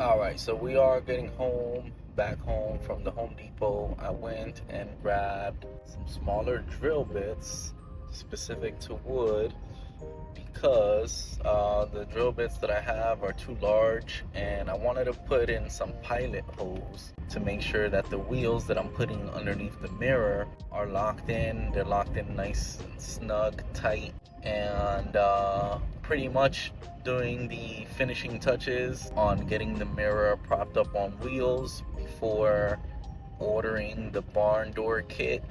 All right, so we are getting back home from the Home Depot. I went and grabbed some smaller drill bits specific to wood because the drill bits that I have are too large, and I wanted to put in some pilot holes to make sure that the wheels that I'm putting underneath the mirror are locked in. They're locked in nice and snug, tight, and pretty much doing the finishing touches on getting the mirror propped up on wheels before ordering the barn door kit.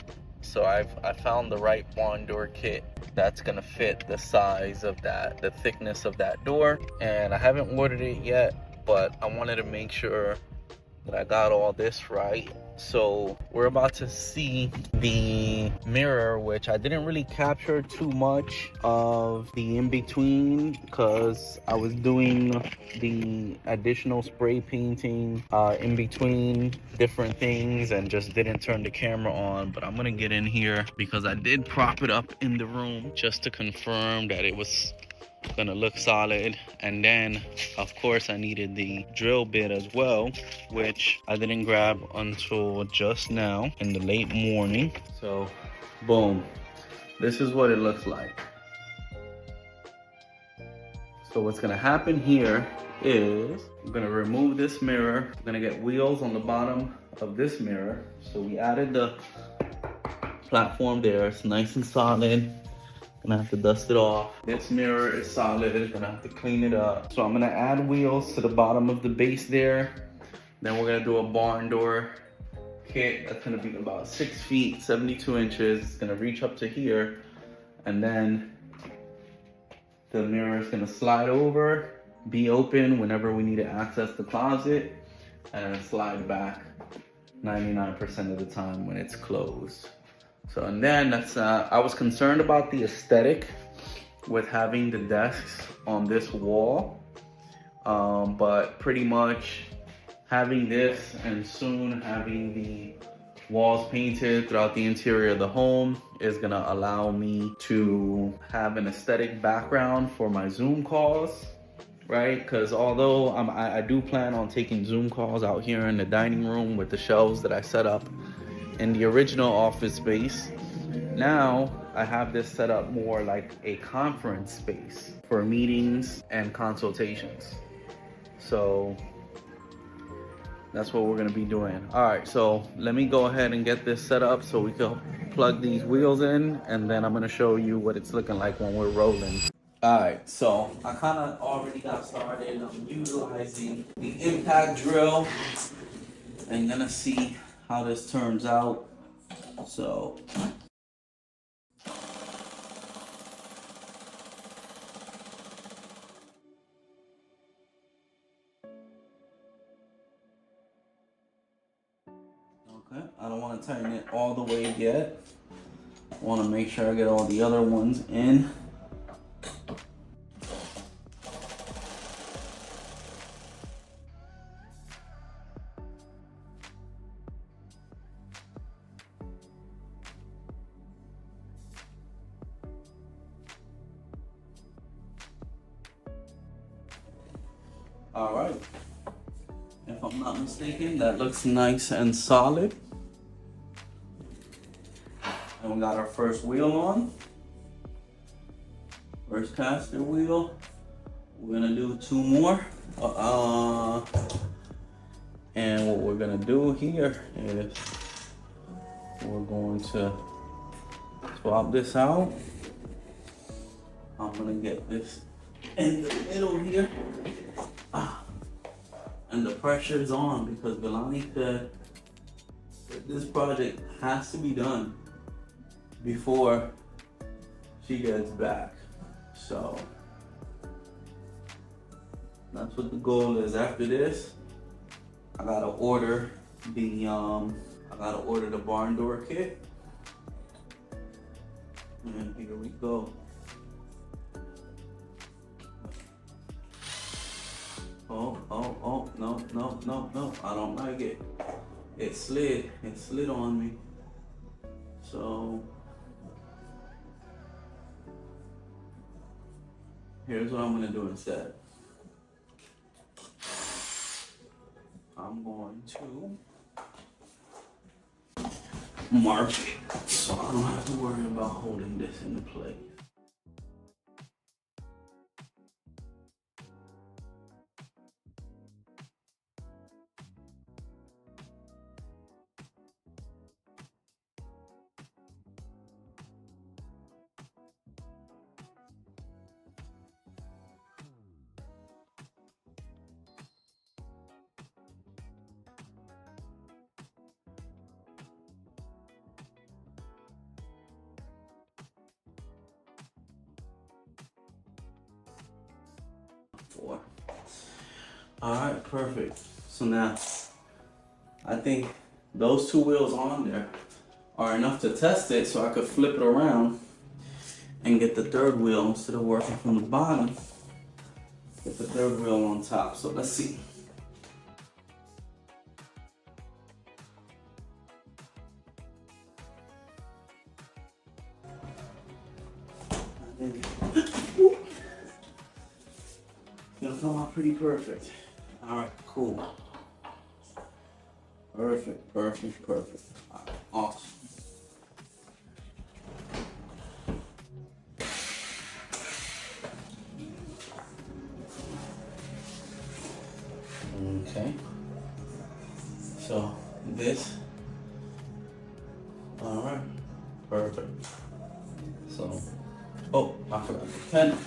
So I found the right barn door kit that's gonna fit the size of the thickness of that door, and I haven't ordered it yet, but I wanted to make sure that I got all this right. So we're about to see the mirror, which I didn't really capture too much of the in-between because I was doing the additional spray painting in between different things and just didn't turn the camera on. But I'm gonna get in here because I did prop it up in the room just to confirm that it was gonna look solid. And then of course I needed the drill bit as well, which I didn't grab until just now in the late morning. So boom, this is what it looks like. So what's gonna happen here is I'm gonna remove this mirror. I'm gonna get wheels on the bottom of this mirror. So we added the platform there. It's nice and solid. Gonna have to dust it off. This mirror is solid, gonna have to clean it up. So I'm gonna add wheels to the bottom of the base there. Then we're gonna do a barn door kit. That's gonna be about 6 feet, 72 inches. It's gonna reach up to here. And then the mirror is gonna slide over, be open whenever we need to access the closet, and then slide back 99% of the time when it's closed. So, and then I was concerned about the aesthetic with having the desks on this wall, but pretty much having this and soon having the walls painted throughout the interior of the home is gonna allow me to have an aesthetic background for my Zoom calls, right? Because although I do plan on taking Zoom calls out here in the dining room with the shelves that I set up in the original office space, now I have this set up more like a conference space for meetings and consultations. So that's what we're gonna be doing. All right, so let me go ahead and get this set up so we can plug these wheels in, and then I'm gonna show you what it's looking like when we're rolling. All right, so I kind of already got started. I'm utilizing the impact drill and gonna see how this turns out. So okay, I don't want to tighten it all the way yet. I want to make sure I get all the other ones in. All right, if I'm not mistaken, that looks nice and solid. And we got our first wheel on. First caster wheel. We're gonna do 2 more. And what we're gonna do here is we're going to swap this out. I'm gonna get this in the middle here. And the pressure is on because Galani said that this project has to be done before she gets back. So that's what the goal is. After this, I gotta order the barn door kit. And here we go. Oh, no, I don't like it. It slid on me. So here's what I'm gonna do instead. I'm going to mark it so I don't have to worry about holding this in place. Four. All right, perfect. So now I think those two wheels on there are enough to test it, so I could flip it around and get the third wheel instead of working from the bottom. Get the third wheel on top. So let's see. It'll come out pretty perfect. All right, cool. Perfect, perfect, perfect. All right, awesome. Okay. So this. All right. Perfect. So, oh, I forgot the pen.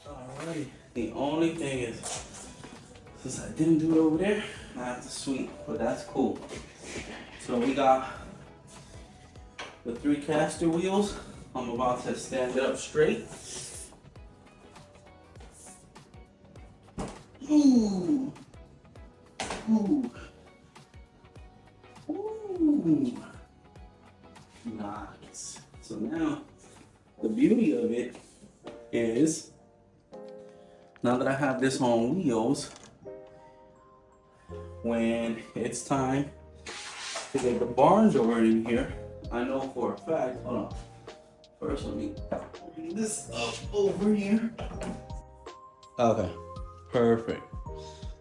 Alrighty. The only thing is, since I didn't do it over there, I have to sweep, but that's cool. So we got the 3 caster wheels. I'm about to stand it up straight. Ooh. Ooh. Ooh. Nice. So now, the beauty of it is, now that I have this on wheels, when it's time to get the barn door in here, I know for a fact, hold on. First, let me bring this up over here. Okay, perfect.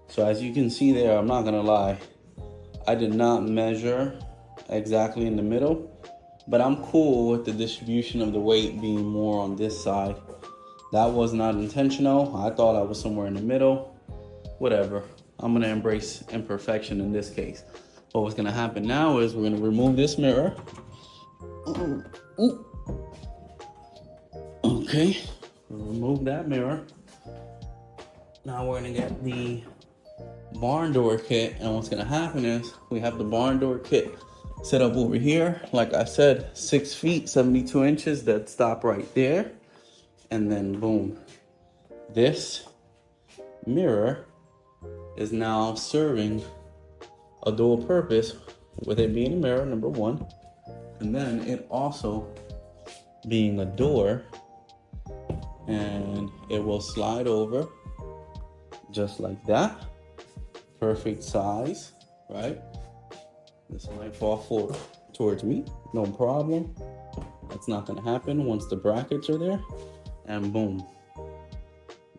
So as you can see there, I'm not gonna lie, I did not measure exactly in the middle, but I'm cool with the distribution of the weight being more on this side. That was not intentional. I thought I was somewhere in the middle. Whatever. I'm gonna embrace imperfection in this case. But what's gonna happen now is we're gonna remove this mirror. Ooh. Okay, remove that mirror. Now we're gonna get the barn door kit, and what's gonna happen is we have the barn door kit set up over here. Like I said, 6 feet, 72 inches, that stop right there. And then boom, this mirror is now serving a dual purpose, with it being a mirror, number one, and then it also being a door, and it will slide over just like that. Perfect size, right? This might fall forward towards me, no problem. That's not gonna happen once the brackets are there. And boom,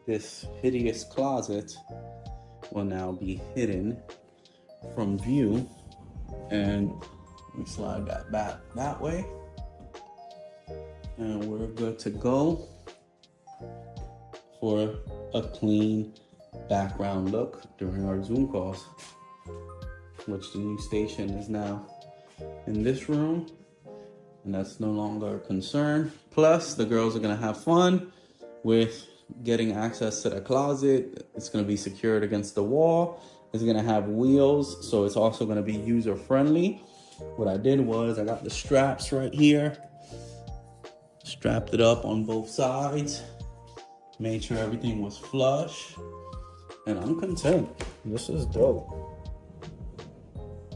this hideous closet will now be hidden from view, and we slide that back that way, and we're good to go for a clean background look during our Zoom calls, which the new station is now in this room, and that's no longer a concern. Plus, the girls are gonna have fun with getting access to the closet. It's gonna be secured against the wall. It's gonna have wheels, so it's also gonna be user friendly. What I did was I got the straps right here, strapped it up on both sides, made sure everything was flush, and I'm content. This is dope.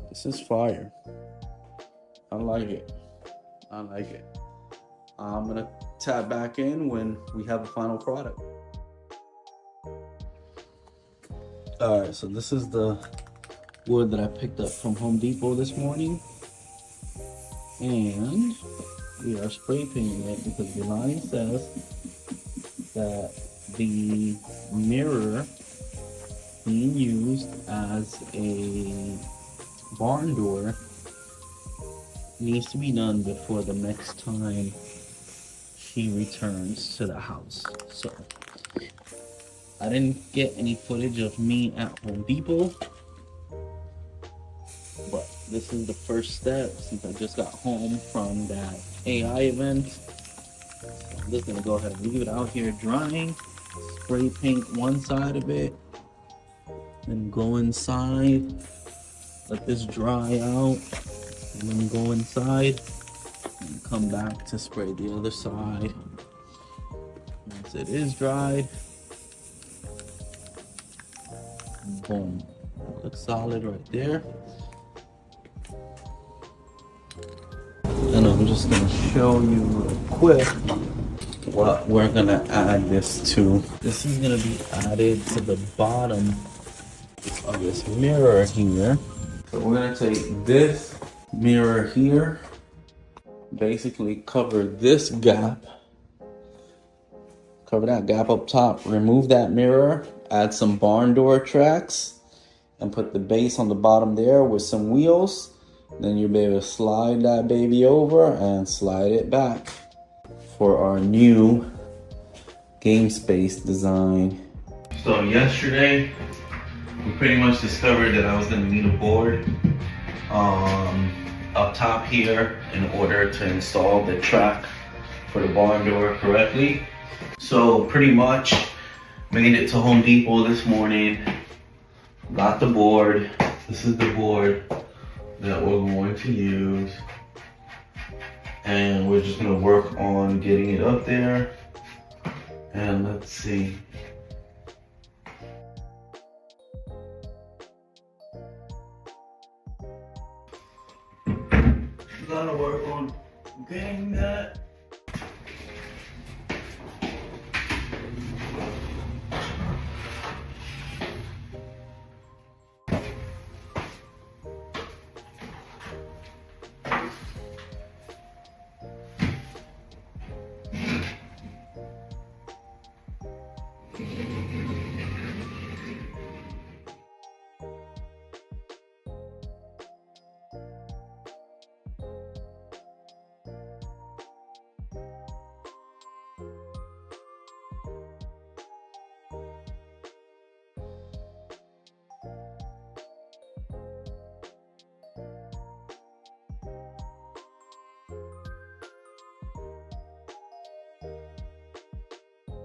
This is fire. I like it. I like it. I'm gonna tap back in when we have a final product. All right, so this is the wood that I picked up from Home Depot this morning, and we are spray painting it because the line says that the mirror being used as a barn door needs to be done before the next time she returns to the house. So I didn't get any footage of me at Home Depot, but this is the first step since I just got home from that AI event. So I'm just gonna go ahead and leave it out here drying, spray paint one side of it, then go inside, let this dry out, and then go inside and come back to spray the other side. Once it is dried, boom, looks solid right there. And I'm just gonna show you real quick what we're gonna add this to. This is gonna be added to the bottom of this mirror here. So we're gonna take this mirror here, basically cover this gap, cover that gap up top, remove that mirror, add some barn door tracks, and put the base on the bottom there with some wheels. Then you'll be able to slide that baby over and slide it back for our new game space design. So yesterday, we pretty much discovered that I was gonna need a board up top here in order to install the track for the barn door correctly. So pretty much made it to Home Depot this morning, got the board. This is the board that we're going to use, and we're just gonna work on getting it up there. And let's see. Gotta work on getting that.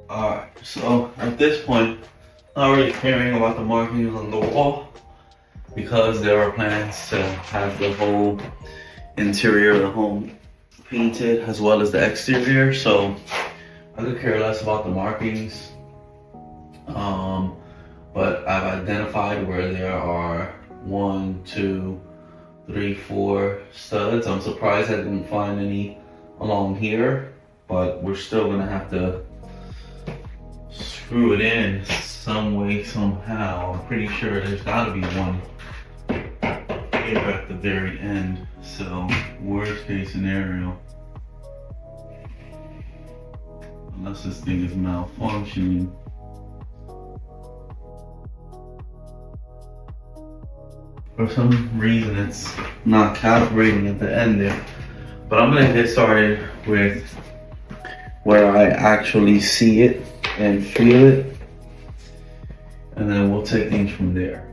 Alright, so at this point, I'm not really caring about the markings on the wall because there are plans to have the whole interior of the home painted as well as the exterior, so I could care less about the markings. But I've identified where there are 1, 2, 3, 4 studs. I'm surprised I didn't find any along here, but we're still gonna have to screw it in some way, somehow. I'm pretty sure there's gotta be one here at the very end. So, worst case scenario, unless this thing is malfunctioning. For some reason it's not calibrating at the end there. But I'm gonna get started with where I actually see it. and feel it, and then we'll take things from there.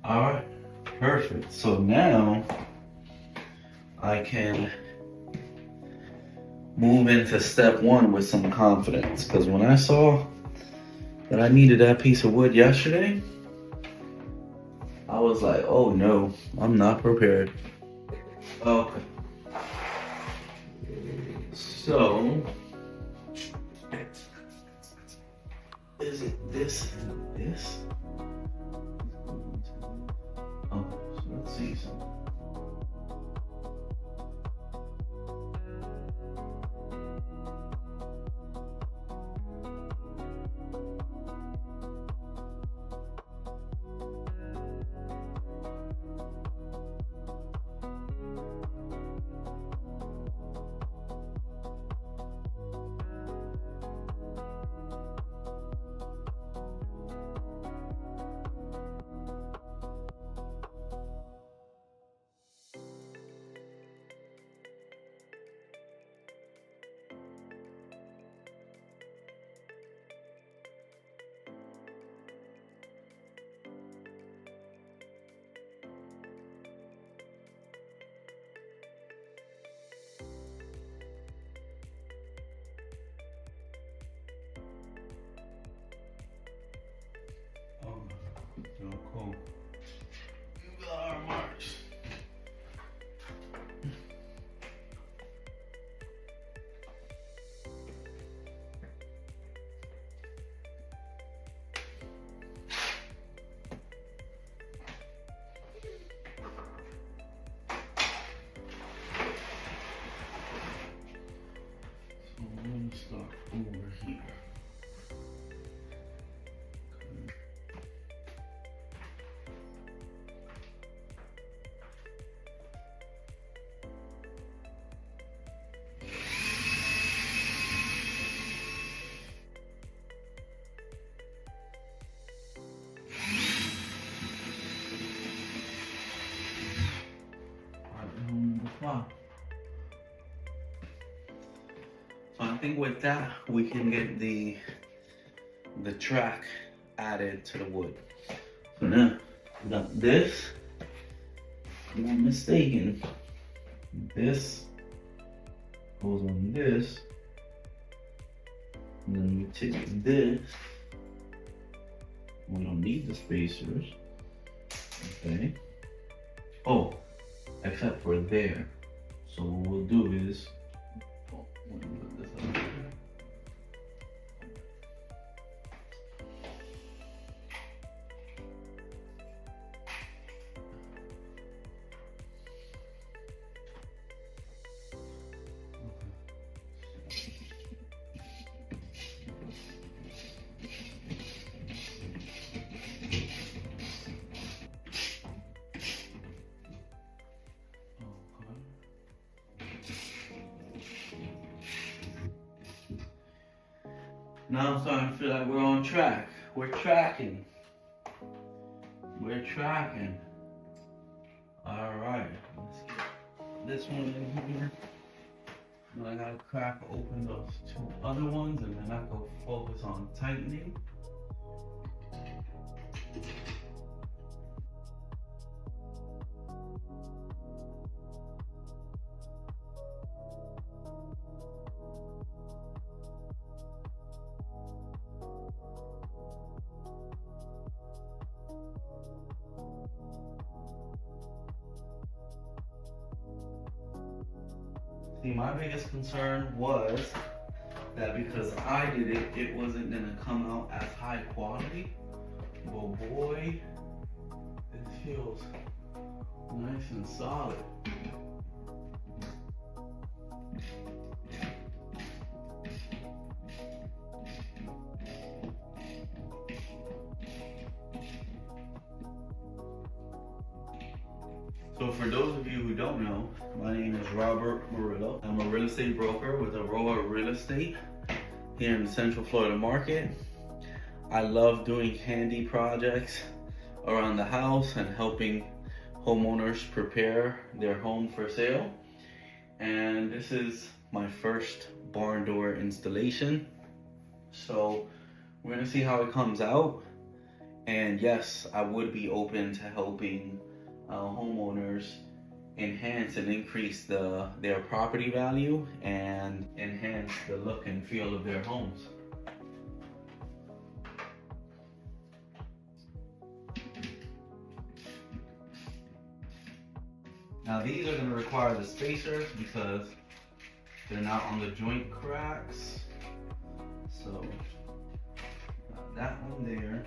All right, perfect. So now I can move into step one with some confidence, because when I saw that I needed that piece of wood yesterday, I was like, oh no, I'm not prepared. Okay. So, is it this and this? Oh, so let's see something. So cool. You got our marks. So I'm gonna start over here. So I think with that we can get the track added to the wood. So now we got this. If I'm not mistaken, this goes on this, and then we take this. We don't need the spacers. Okay. Oh, except for there. So what we'll do is, let me put this up here. Now I'm starting to feel like we're on track. We're tracking. We're tracking. Alright, let's get this one in here. Then I gotta crack open those two other ones, and then I go focus on tightening. See, my biggest concern was that because I did it, it wasn't gonna come out as high quality. Oh boy, it feels nice and solid. So for those of you who don't know, my name is Robert Morillo. I'm a real estate broker with Aroa Real Estate here in the Central Florida market. I love doing handy projects around the house and helping homeowners prepare their home for sale. And this is my first barn door installation. So we're gonna see how it comes out. And yes, I would be open to helping homeowners enhance and increase their property value and enhance the look and feel of their homes. Now these are going to require the spacers because they're not on the joint cracks. So got that one there.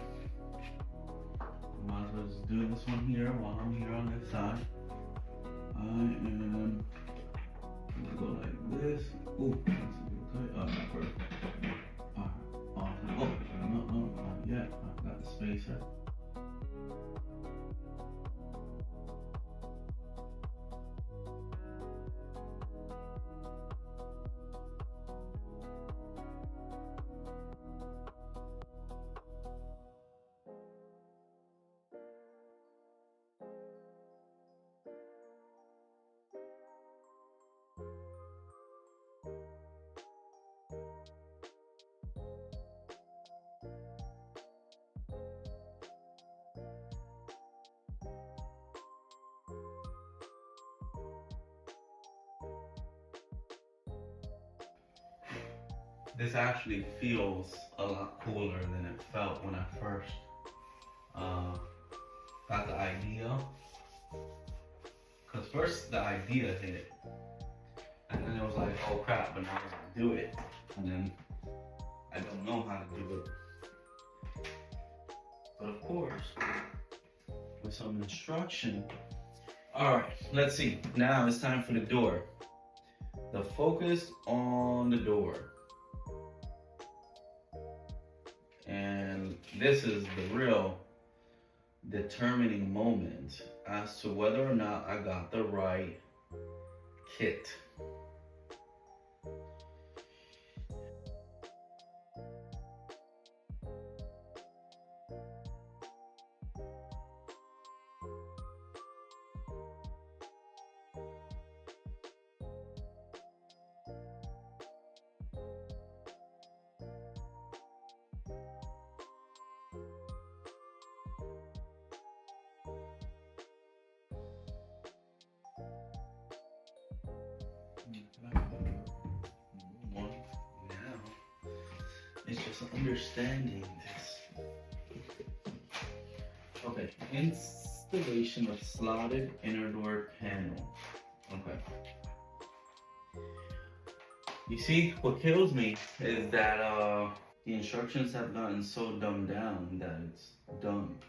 Might as well just do this one here while I'm here on this side. I am gonna go like this. Ooh, that's a good tight. Alright, perfect. Alright, awesome. Oh, no, not yet. I got the spacer. This actually feels a lot cooler than it felt when I first got the idea. Cause first the idea hit, and then it was like, oh crap, but now I gotta do it, and then I don't know how to do it. But of course, with some instruction. All right, let's see. Now it's time for the door. The focus on the door. And this is the real determining moment as to whether or not I got the right kit. It's just understanding this. Okay, installation of slotted inner door panel. Okay. You see, what kills me is that the instructions have gotten so dumbed down that it's dumb.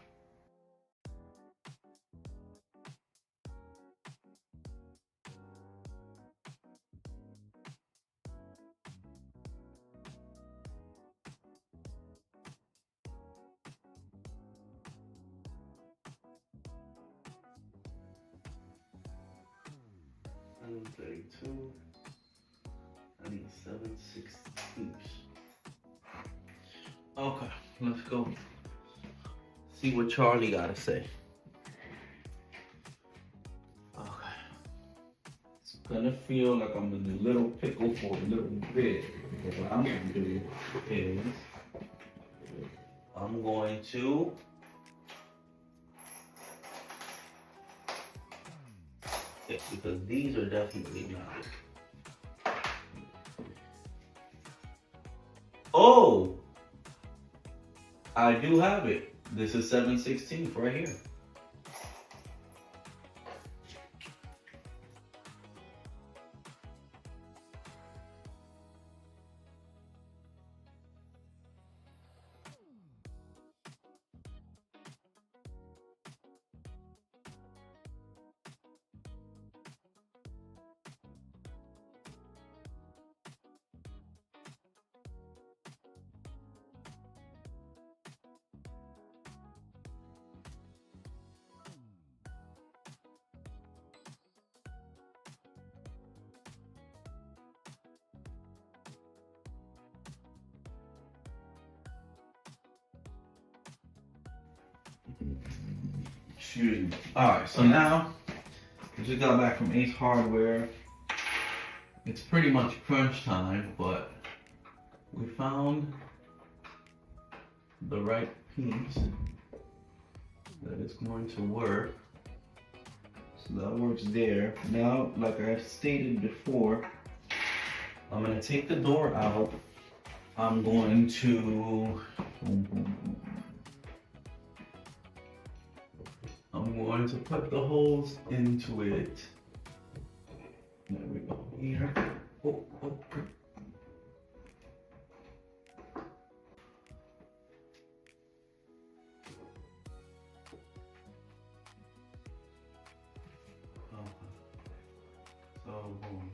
I'm 32. I need 7/16. Okay, let's go see what Charlie gotta say. Okay. It's gonna feel like I'm in a little pickle for a little bit. But what I'm gonna do is I'm going to because these are definitely not. Oh, I do have it. This is 7/16 right here. Excuse me. Alright, so now we just got back from Ace Hardware. It's pretty much crunch time, but we found the right piece that is going to work. So that works there. Now, like I stated before, I'm going to take the door out. I'm going to put the holes into it. There we go. Here. Oh, oh. So boom.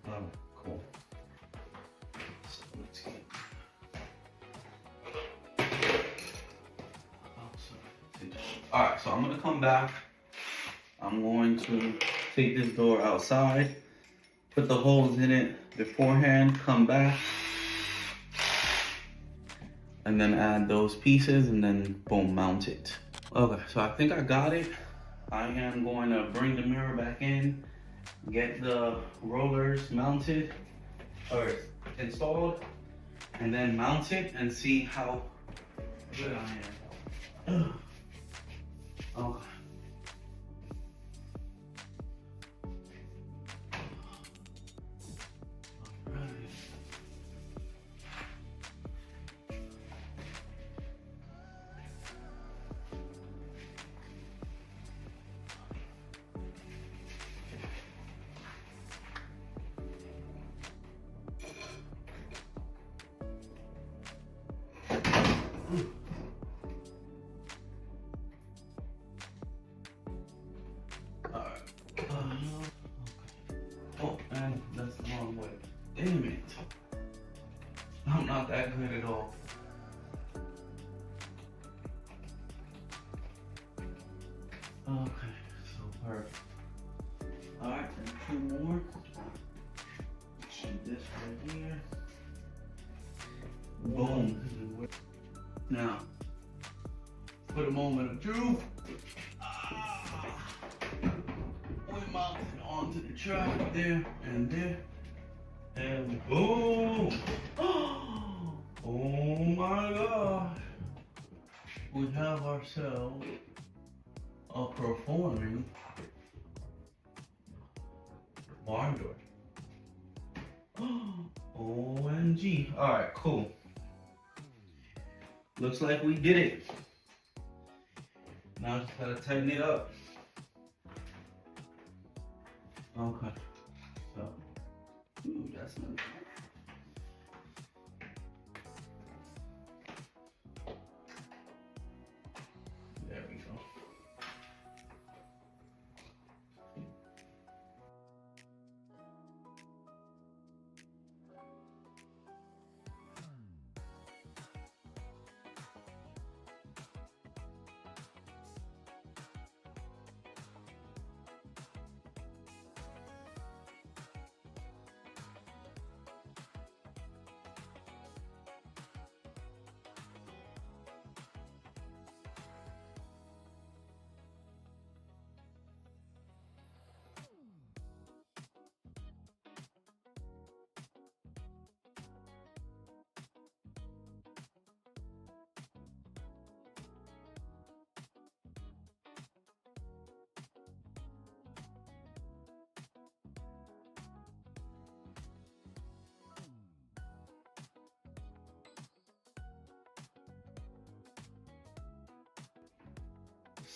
Oh, cool. So let's get. Alright, so I'm gonna come back. I'm going to take this door outside, put the holes in it beforehand, come back, and then add those pieces and then boom, mount it. Okay, so I think I got it. I am going to bring the mirror back in, get the rollers mounted or installed, and then mount it and see how good I am. Okay. Oh, and that's the wrong way. Damn it. I'm not that good at all. Okay, so perfect. Alright, and 2 more. Shoot this right here. Boom. Now, for the moment of truth. We mount it onto the track there and there. And boom! Oh my gosh! We have ourselves a performing barn door. OMG. Alright, cool. Looks like we did it. Now just gotta tighten it up. Okay. So, ooh, that's not bad. There we go.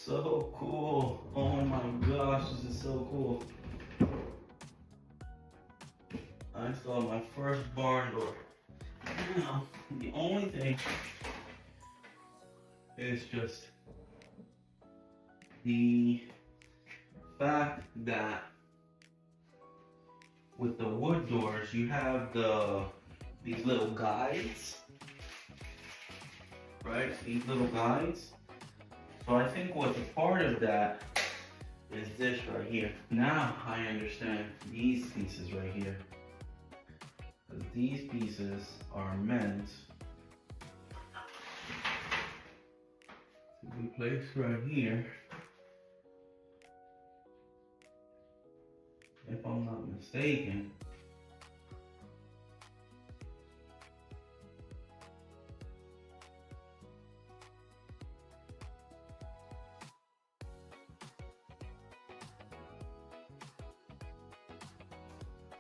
So cool. Oh my gosh, this is so cool. I installed my first barn door. Now, the only thing is just the fact that with the wood doors, you have these little guides right? These little guides. So I think what's a part of that is this right here. Now I understand these pieces right here. Because these pieces are meant to be placed right here. If I'm not mistaken.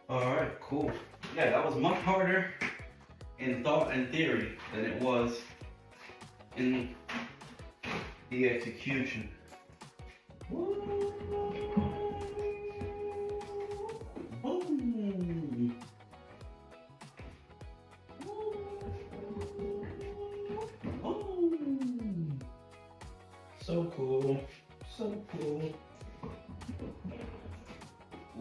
All right, cool. Yeah, that was much harder in thought and theory than it was in the execution. Woo! Boom! Boom! So cool. So cool.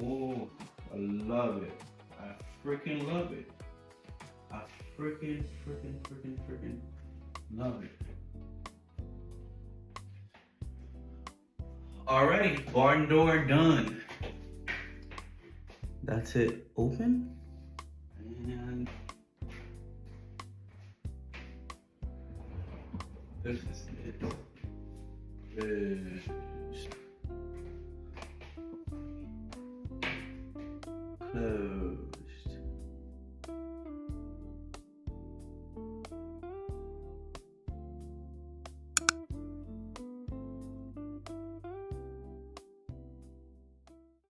Ooh, I love it. I freaking love it. I freaking love it. Alrighty, barn door done. That's it. Open. And this is it. Close.